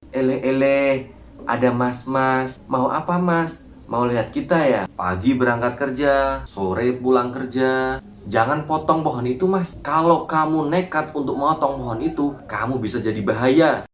Eleh-eleh, ada mas-mas. Mau apa mas? Mau lihat kita ya? Pagi berangkat kerja, sore pulang kerja. Jangan potong pohon itu mas. Kalau kamu nekat untuk memotong pohon itu, kamu bisa jadi bahaya.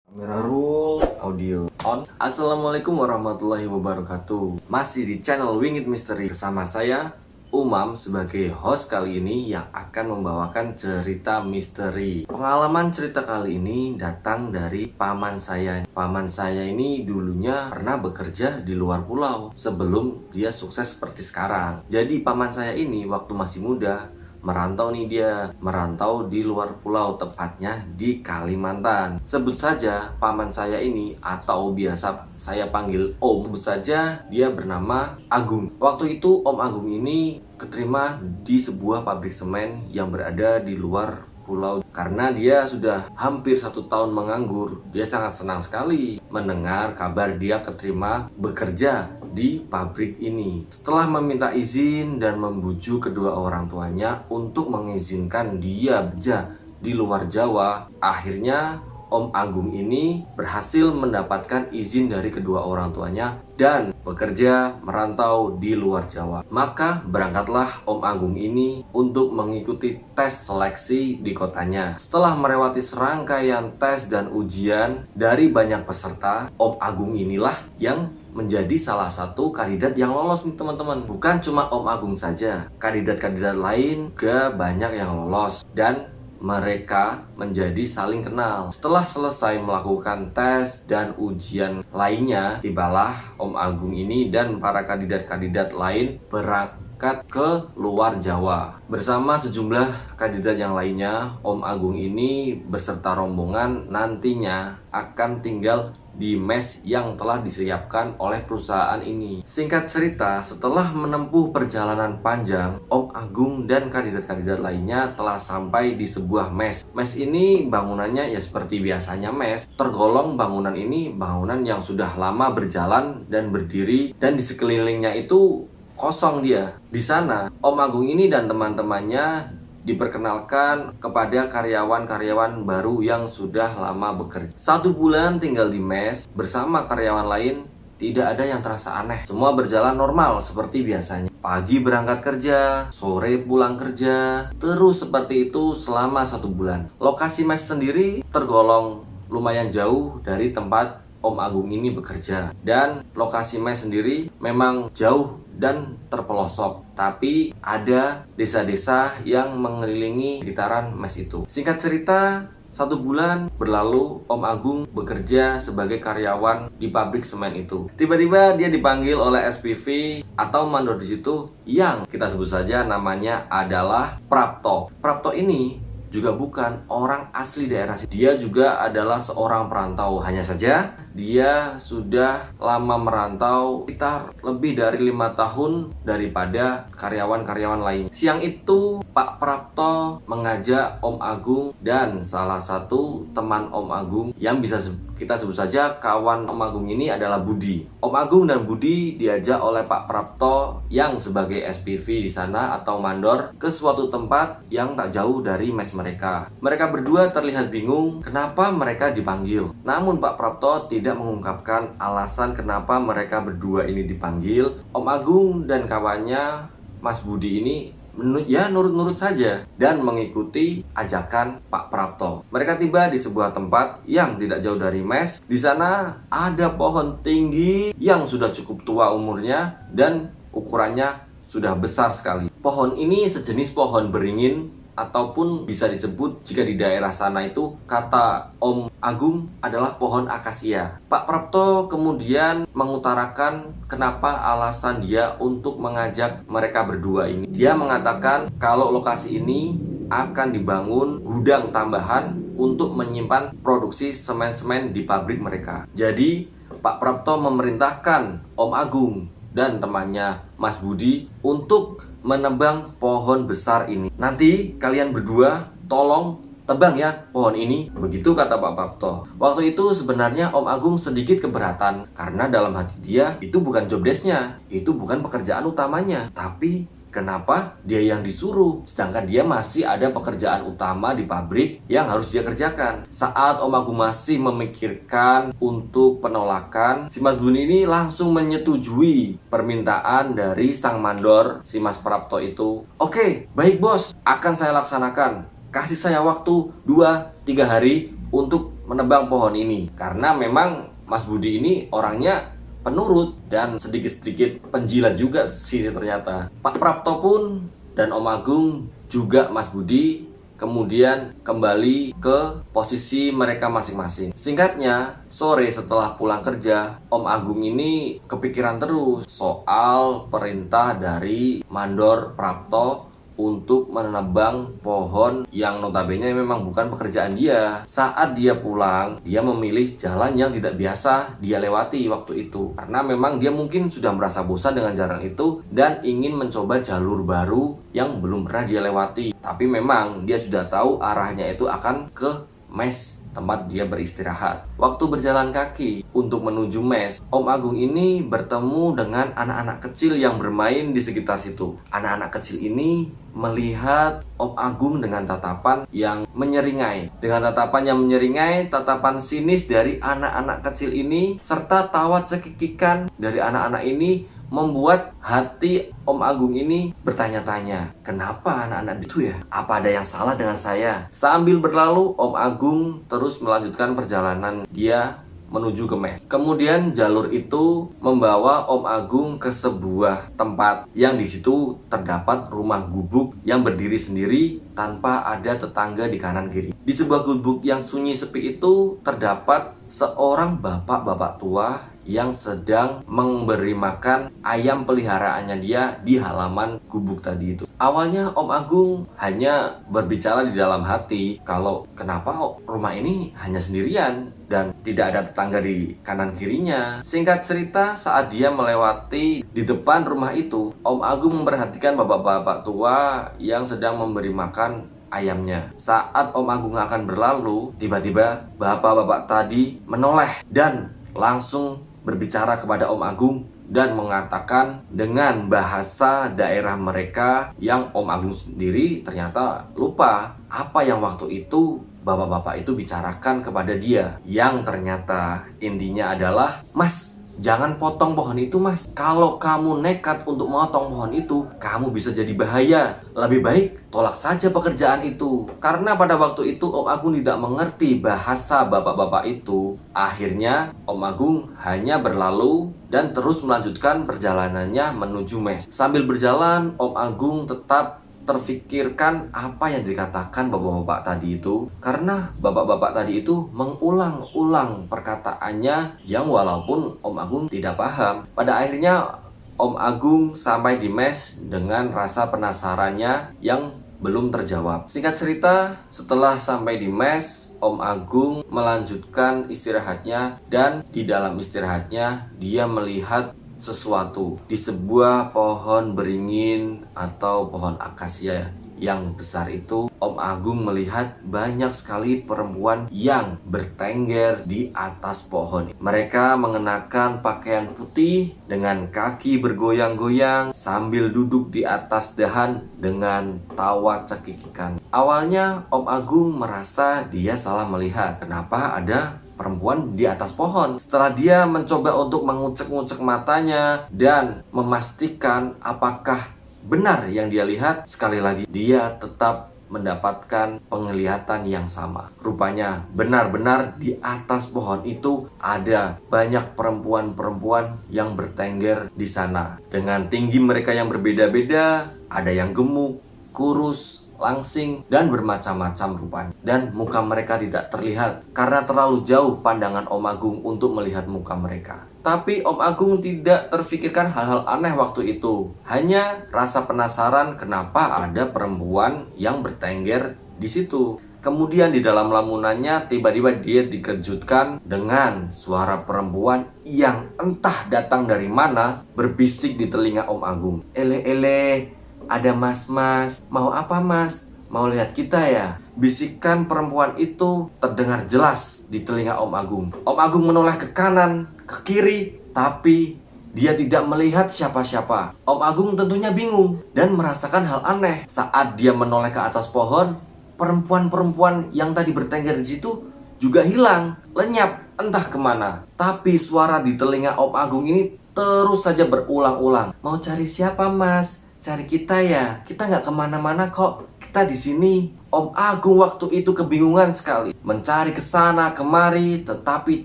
Kamera roll, audio on. Assalamualaikum warahmatullahi wabarakatuh. Masih di channel Wingit Misteri bersama saya Umam sebagai host kali ini yang akan membawakan cerita misteri. Pengalaman cerita kali ini datang dari paman saya. Paman saya ini dulunya pernah bekerja di luar pulau sebelum dia sukses seperti sekarang. Jadi paman saya ini waktu masih muda merantau nih, dia merantau di luar pulau, tepatnya di Kalimantan. Sebut saja paman saya ini, atau biasa saya panggil Om, sebut saja dia bernama Agung. Waktu itu Om Agung ini keterima di sebuah pabrik semen yang berada di luar pulau. Karena dia sudah hampir 1 tahun menganggur, dia sangat senang sekali mendengar kabar dia keterima bekerja di pabrik ini. Setelah meminta izin dan membujuk kedua orang tuanya untuk mengizinkan dia bekerja di luar Jawa, akhirnya Om Agung ini berhasil mendapatkan izin dari kedua orang tuanya dan bekerja merantau di luar Jawa. Maka berangkatlah Om Agung ini untuk mengikuti tes seleksi di kotanya. Setelah melewati serangkaian tes dan ujian dari banyak peserta, Om Agung inilah yang menjadi salah satu kandidat yang lolos nih teman-teman. Bukan cuma Om Agung saja, kandidat-kandidat lain juga banyak yang lolos dan mereka menjadi saling kenal. Setelah selesai melakukan tes dan ujian lainnya, tibalah Om Agung ini dan para kandidat-kandidat lain berangkat ke luar Jawa. Bersama sejumlah kandidat yang lainnya, Om Agung ini beserta rombongan nantinya akan tinggal di mes yang telah disiapkan oleh perusahaan ini. Singkat cerita, setelah menempuh perjalanan panjang, Om Agung dan kandidat-kandidat lainnya telah sampai di sebuah mes. Mes ini bangunannya ya seperti biasanya mes. Tergolong bangunan ini bangunan yang sudah lama berjalan dan berdiri, dan di sekelilingnya itu kosong dia. Di sana, Om Agung ini dan teman-temannya diperkenalkan kepada karyawan-karyawan baru yang sudah lama bekerja. 1 bulan tinggal di mes bersama karyawan lain, tidak ada yang terasa aneh. Semua berjalan normal seperti biasanya. Pagi berangkat kerja, sore pulang kerja, terus seperti itu selama 1 bulan. Lokasi mes sendiri tergolong lumayan jauh dari tempat Om Agung ini bekerja, dan lokasi mes sendiri memang jauh dan terpelosok, tapi ada desa-desa yang mengelilingi sekitaran mes itu. Singkat cerita, 1 bulan berlalu, Om Agung bekerja sebagai karyawan di pabrik semen itu. Tiba-tiba dia dipanggil oleh SPV atau mandor di situ yang kita sebut saja namanya adalah Prapto. Prapto ini juga bukan orang asli daerah sini. Dia juga adalah seorang perantau. Hanya saja dia sudah lama merantau, sekitar lebih dari 5 tahun daripada karyawan-karyawan lain. Siang itu Pak Prapto mengajak Om Agung dan salah satu teman Om Agung yang bisa kita sebut saja kawan Om Agung ini adalah Budi. Om Agung dan Budi diajak oleh Pak Prapto yang sebagai SPV di sana atau mandor ke suatu tempat yang tak jauh dari mes mereka. Mereka berdua terlihat bingung kenapa mereka dipanggil. Namun Pak Prapto tidak mengungkapkan alasan kenapa mereka berdua ini dipanggil. Om Agung dan kawannya Mas Budi ini nurut-nurut saja dan mengikuti ajakan Pak Prapto. Mereka tiba di sebuah tempat yang tidak jauh dari mes. Di sana ada pohon tinggi yang sudah cukup tua umurnya dan ukurannya sudah besar sekali. Pohon ini sejenis pohon beringin, ataupun bisa disebut jika di daerah sana itu kata Om Agung adalah pohon akasia. Pak Prapto kemudian mengutarakan kenapa alasan dia untuk mengajak mereka berdua ini. Dia mengatakan kalau lokasi ini akan dibangun gudang tambahan untuk menyimpan produksi semen-semen di pabrik mereka. Jadi Pak Prapto memerintahkan Om Agung dan temannya Mas Budi untuk menebang pohon besar ini. Nanti kalian berdua tolong tebang ya pohon ini. Begitu kata Pak Prapto. Waktu itu sebenarnya Om Agung sedikit keberatan karena dalam hati dia itu bukan job desk-nya, itu bukan pekerjaan utamanya. Tapi Kenapa dia yang disuruh? Sedangkan dia masih ada pekerjaan utama di pabrik yang harus dia kerjakan. Saat Om Agung masih memikirkan untuk penolakan, si Mas Budi ini langsung menyetujui permintaan dari sang mandor, si Mas Prapto itu. Oke, baik bos, akan saya laksanakan. Kasih saya waktu 2-3 hari untuk menebang pohon ini. Karena memang Mas Budi ini orangnya penurut dan sedikit-sedikit penjilat juga sih ternyata. Pak Prapto pun dan Om Agung juga Mas Budi kemudian kembali ke posisi mereka masing-masing. Singkatnya, sore setelah pulang kerja, Om Agung ini kepikiran terus soal perintah dari mandor Prapto untuk menebang pohon yang notabene memang bukan pekerjaan dia. Saat dia pulang, dia memilih jalan yang tidak biasa dia lewati waktu itu. Karena memang dia mungkin sudah merasa bosan dengan jalan itu dan ingin mencoba jalur baru yang belum pernah dia lewati. Tapi memang dia sudah tahu arahnya itu akan ke mes tempat dia beristirahat. Waktu berjalan kaki untuk menuju mes, Om Agung ini bertemu dengan anak-anak kecil yang bermain di sekitar situ. Anak-anak kecil ini melihat Om Agung dengan tatapan yang menyeringai. Dengan tatapan yang menyeringai, tatapan sinis dari anak-anak kecil ini, serta tawa cekikikan dari anak-anak ini membuat hati Om Agung ini bertanya-tanya, kenapa anak-anak itu ya? Apa ada yang salah dengan saya? Sambil berlalu, Om Agung terus melanjutkan perjalanan dia menuju ke mes. Kemudian jalur itu membawa Om Agung ke sebuah tempat yang di situ terdapat rumah gubuk yang berdiri sendiri tanpa ada tetangga di kanan kiri. Di sebuah gubuk yang sunyi sepi itu terdapat seorang bapak-bapak tua yang sedang memberi makan ayam peliharaannya dia di halaman gubuk tadi itu. Awalnya Om Agung hanya berbicara di dalam hati kalau kenapa rumah ini hanya sendirian dan tidak ada tetangga di kanan kirinya. Singkat cerita, saat dia melewati di depan rumah itu, Om Agung memperhatikan bapak-bapak tua yang sedang memberi makan ayamnya. Saat Om Agung akan berlalu, tiba-tiba bapak-bapak tadi menoleh dan langsung berbicara kepada Om Agung dan mengatakan dengan bahasa daerah mereka yang Om Agung sendiri ternyata lupa apa yang waktu itu bapak-bapak itu bicarakan kepada dia. Yang ternyata intinya adalah, "Mas, jangan potong pohon itu mas. Kalau kamu nekat untuk memotong pohon itu, kamu bisa jadi bahaya. Lebih baik tolak saja pekerjaan itu." Karena pada waktu itu Om Agung tidak mengerti bahasa bapak-bapak itu. Akhirnya Om Agung hanya berlalu dan terus melanjutkan perjalanannya menuju mes. Sambil berjalan, Om Agung tetap terfikirkan apa yang dikatakan bapak-bapak tadi itu, karena bapak-bapak tadi itu mengulang-ulang perkataannya yang walaupun Om Agung tidak paham. Pada akhirnya Om Agung sampai di mes dengan rasa penasarannya yang belum terjawab. Singkat cerita, setelah sampai di mes, Om Agung melanjutkan istirahatnya dan di dalam istirahatnya dia melihat sesuatu di sebuah pohon beringin atau pohon akasia yang besar itu. Om Agung melihat banyak sekali perempuan yang bertengger di atas pohon. Mereka mengenakan pakaian putih dengan kaki bergoyang-goyang sambil duduk di atas dahan dengan tawa cekikikan. Awalnya Om Agung merasa dia salah melihat. Kenapa ada perempuan di atas pohon? Setelah dia mencoba untuk mengucek-ngucek matanya dan memastikan apakah benar yang dia lihat, sekali lagi dia tetap mendapatkan penglihatan yang sama. Rupanya benar-benar di atas pohon itu ada banyak perempuan-perempuan yang bertengger di sana. Dengan tinggi mereka yang berbeda-beda, ada yang gemuk, kurus, langsing, dan bermacam-macam rupanya. Dan muka mereka tidak terlihat karena terlalu jauh pandangan Om Agung untuk melihat muka mereka. Tapi Om Agung tidak terfikirkan hal-hal aneh waktu itu. Hanya rasa penasaran kenapa ada perempuan yang bertengger di situ. Kemudian di dalam lamunannya tiba-tiba dia dikejutkan dengan suara perempuan yang entah datang dari mana berbisik di telinga Om Agung. "Ele, ada mas-mas, mau apa mas? Mau lihat kita ya?" Bisikan perempuan itu terdengar jelas di telinga Om Agung. Om Agung menoleh ke kanan, ke kiri, tapi Dia tidak melihat siapa-siapa. Om Agung tentunya bingung dan merasakan hal aneh. Saat dia menoleh ke atas pohon, perempuan-perempuan yang tadi bertengger di situ juga hilang, lenyap entah kemana. Tapi suara di telinga Om Agung ini terus saja berulang-ulang. Mau cari siapa, Mas? Cari kita ya? Kita nggak kemana-mana kok. Kita di sini. Om Agung waktu itu kebingungan sekali, mencari ke sana kemari, tetapi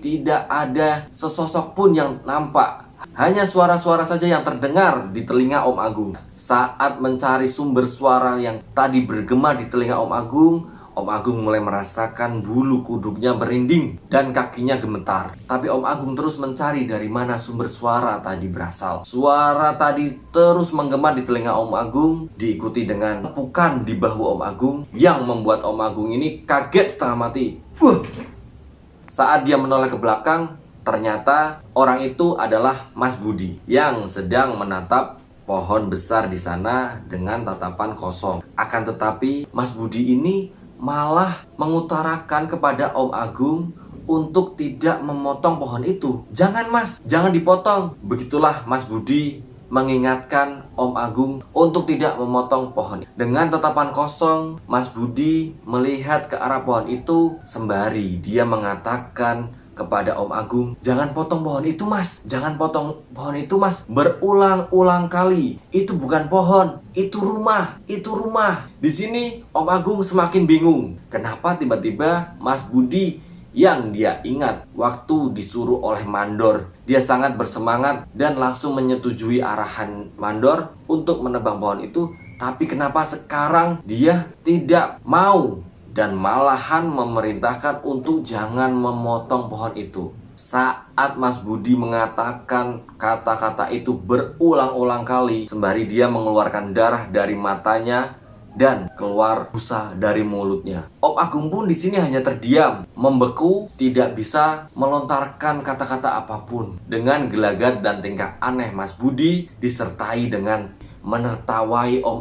tidak ada sesosok pun yang nampak. Hanya suara-suara saja yang terdengar di telinga Om Agung. Saat mencari sumber suara yang tadi bergema di telinga Om Agung mulai merasakan bulu kuduknya merinding dan kakinya gemetar. Tapi Om Agung terus mencari dari mana sumber suara tadi berasal. Suara tadi terus menggema di telinga Om Agung, diikuti dengan tepukan di bahu Om Agung yang membuat Om Agung ini kaget setengah mati. Saat dia menoleh ke belakang, ternyata orang itu adalah Mas Budi yang sedang menatap pohon besar di sana dengan tatapan kosong. Akan tetapi Mas Budi ini malah mengutarakan kepada Om Agung untuk tidak memotong pohon itu. Jangan Mas, jangan dipotong. Begitulah Mas Budi mengingatkan Om Agung untuk tidak memotong pohon. Dengan tatapan kosong, Mas Budi melihat ke arah pohon itu sembari dia mengatakan kepada Om Agung, jangan potong pohon itu Mas, jangan potong pohon itu Mas, berulang-ulang kali. Itu bukan pohon, itu rumah, itu rumah. Di sini Om Agung semakin bingung. Kenapa tiba-tiba Mas Budi yang dia ingat waktu disuruh oleh Mandor, dia sangat bersemangat dan langsung menyetujui arahan Mandor untuk menebang pohon itu. Tapi kenapa sekarang dia tidak mau dan malahan memerintahkan untuk jangan memotong pohon itu? Saat Mas Budi mengatakan kata-kata itu berulang-ulang kali, sembari dia mengeluarkan darah dari matanya dan keluar busa dari mulutnya, Om Agung pun di sini hanya terdiam, membeku, tidak bisa melontarkan kata-kata apapun. Dengan gelagat dan tingkah aneh Mas Budi disertai dengan menertawai Om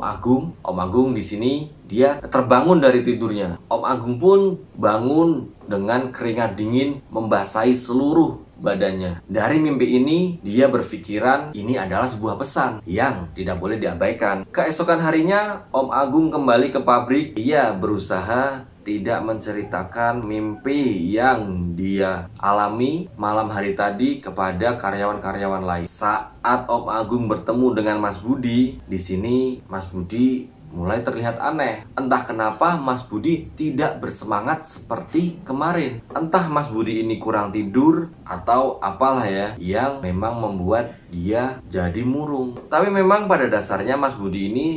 Agung di sini dia terbangun dari tidurnya. Om Agung pun bangun dengan keringat dingin membasahi seluruh badannya. Dari mimpi ini dia berpikiran ini adalah sebuah pesan yang tidak boleh diabaikan. Keesokan harinya Om Agung kembali ke pabrik. Dia berusaha tidak menceritakan mimpi yang dia alami malam hari tadi kepada karyawan-karyawan lain. Saat Om Agung bertemu dengan Mas Budi, di sini Mas Budi mulai terlihat aneh. Entah kenapa Mas Budi tidak bersemangat seperti kemarin. Entah Mas Budi ini kurang tidur atau apalah ya yang memang membuat dia jadi murung. Tapi memang pada dasarnya Mas Budi ini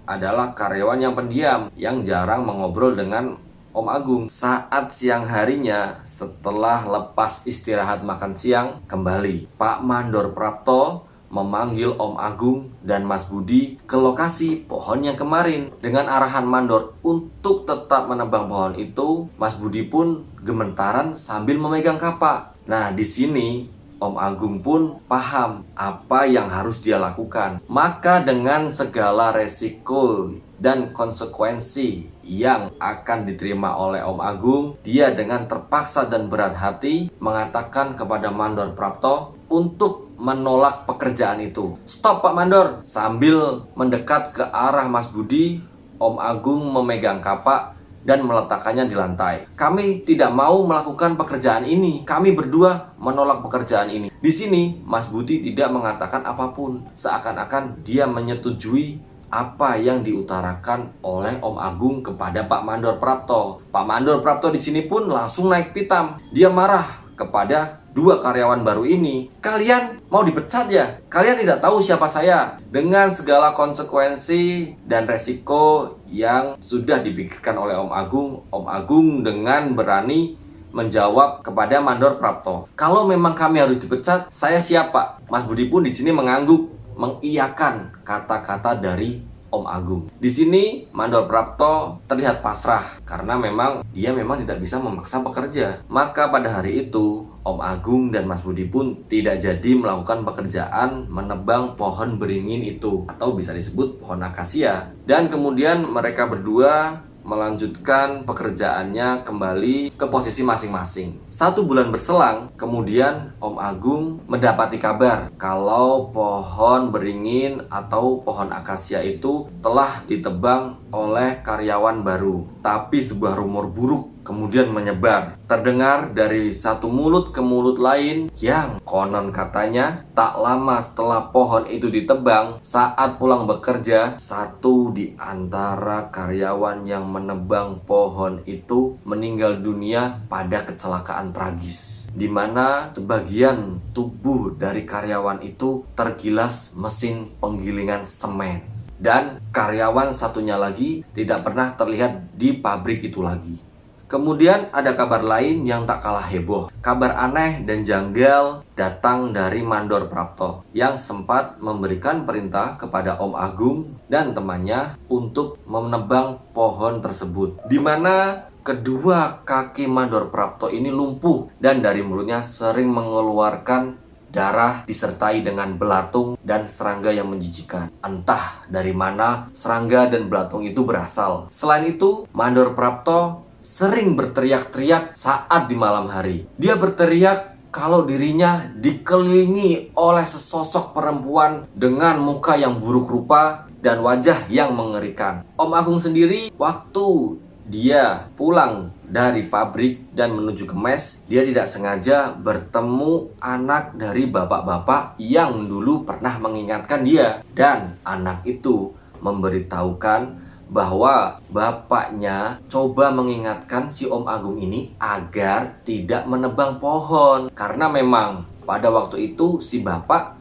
adalah karyawan yang pendiam, yang jarang mengobrol dengan Om Agung. Saat siang harinya, setelah lepas istirahat makan siang, kembali Pak Mandor Prapto memanggil Om Agung dan Mas Budi ke lokasi pohon yang kemarin. Dengan arahan Mandor untuk tetap menebang pohon itu, Mas Budi pun gemetaran sambil memegang kapak. Nah, di sini Om Agung pun paham apa yang harus dia lakukan. Maka dengan segala resiko dan konsekuensi yang akan diterima oleh Om Agung, dia dengan terpaksa dan berat hati mengatakan kepada Mandor Prapto untuk menolak pekerjaan itu. Stop Pak Mandor. Sambil mendekat ke arah Mas Budi, Om Agung memegang kapak dan meletakkannya di lantai. Kami tidak mau melakukan pekerjaan ini. Kami berdua menolak pekerjaan ini. Di sini Mas Budi tidak mengatakan apapun, seakan-akan dia menyetujui apa yang diutarakan oleh Om Agung kepada Pak Mandor Prapto. Pak Mandor Prapto di sini pun langsung naik pitam. Dia marah kepada dua karyawan baru ini. Kalian mau dipecat ya? Kalian tidak tahu siapa saya. Dengan segala konsekuensi dan resiko yang sudah dipikirkan oleh Om Agung dengan berani menjawab kepada Mandor Prapto, kalau memang kami harus dipecat, saya siap Pak. Mas Budi pun di sini mengangguk, mengiyakan kata-kata dari Om Agung. Di sini Mandor Prapto terlihat pasrah karena memang dia tidak bisa memaksa pekerja. Maka pada hari itu Om Agung dan Mas Budi pun tidak jadi melakukan pekerjaan menebang pohon beringin itu, atau bisa disebut pohon akasia. Dan kemudian mereka berdua melanjutkan pekerjaannya kembali ke posisi masing-masing. 1 bulan berselang, kemudian Om Agung mendapati kabar kalau pohon beringin atau pohon akasia itu telah ditebang oleh karyawan baru. Tapi sebuah rumor buruk kemudian menyebar, terdengar dari satu mulut ke mulut lain, yang konon katanya tak lama setelah pohon itu ditebang, saat pulang bekerja, satu di antara karyawan yang menebang pohon itu meninggal dunia pada kecelakaan tragis, di mana sebagian tubuh dari karyawan itu tergilas mesin penggilingan semen, dan karyawan satunya lagi tidak pernah terlihat di pabrik itu lagi. Kemudian ada kabar lain yang tak kalah heboh. Kabar aneh dan janggal datang dari Mandor Prapto yang sempat memberikan perintah kepada Om Agung dan temannya untuk menebang pohon tersebut, di mana kedua kaki Mandor Prapto ini lumpuh dan dari mulutnya sering mengeluarkan darah disertai dengan belatung dan serangga yang menjijikan. Entah dari mana serangga dan belatung itu berasal. Selain itu, Mandor Prapto sering berteriak-teriak saat di malam hari. Dia berteriak kalau dirinya dikelilingi oleh sesosok perempuan dengan muka yang buruk rupa dan wajah yang mengerikan. Om Agung sendiri, waktu dia pulang dari pabrik dan menuju ke mes, dia tidak sengaja bertemu anak dari bapak-bapak yang dulu pernah mengingatkan dia. Dan anak itu memberitahukan bahwa bapaknya coba mengingatkan si Om Agung ini agar tidak menebang pohon, karena memang pada waktu itu si bapak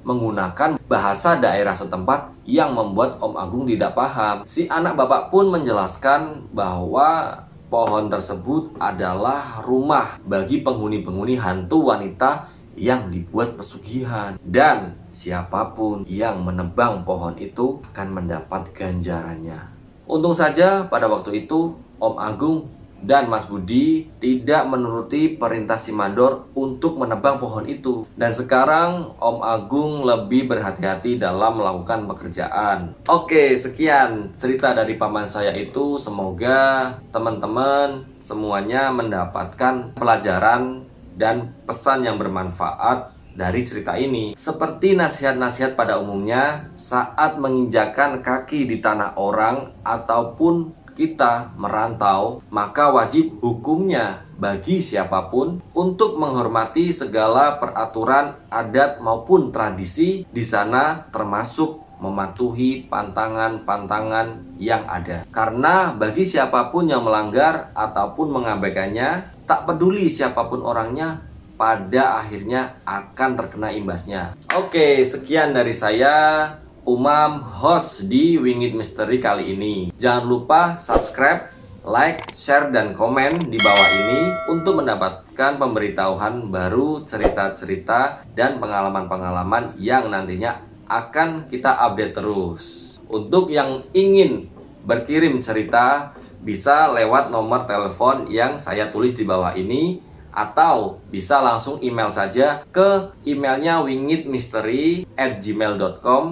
menggunakan bahasa daerah setempat yang membuat Om Agung tidak paham. Si anak bapak pun menjelaskan bahwa pohon tersebut adalah rumah bagi penghuni-penghuni hantu wanita yang dibuat pesugihan, dan siapapun yang menebang pohon itu akan mendapat ganjarannya. Untung saja pada waktu itu Om Agung dan Mas Budi tidak menuruti perintah si Mandor untuk menebang pohon itu. Dan sekarang Om Agung lebih berhati-hati dalam melakukan pekerjaan. Oke, sekian cerita dari paman saya itu. Semoga teman-teman semuanya mendapatkan pelajaran dan pesan yang bermanfaat dari cerita ini. Seperti nasihat-nasihat pada umumnya, saat menginjakan kaki di tanah orang ataupun kita merantau, maka wajib hukumnya bagi siapapun untuk menghormati segala peraturan adat maupun tradisi di sana, termasuk mematuhi pantangan-pantangan yang ada. Karena bagi siapapun yang melanggar ataupun mengabaikannya, tak peduli siapapun orangnya, pada akhirnya akan terkena imbasnya. Oke, sekian dari saya, Umam, host di Wingit Misteri kali ini. Jangan lupa subscribe, like, share, dan komen di bawah ini untuk mendapatkan pemberitahuan baru, cerita-cerita, dan pengalaman-pengalaman yang nantinya akan kita update terus. Untuk yang ingin berkirim cerita, bisa lewat nomor telepon yang saya tulis di bawah ini, atau bisa langsung email saja ke emailnya wingitmisteri@gmail.com.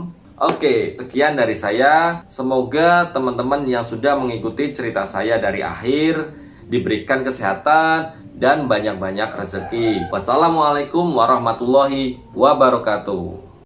Oke, sekian dari saya. Semoga teman-teman yang sudah mengikuti cerita saya dari akhir diberikan kesehatan dan banyak-banyak rezeki. Wassalamualaikum warahmatullahi wabarakatuh.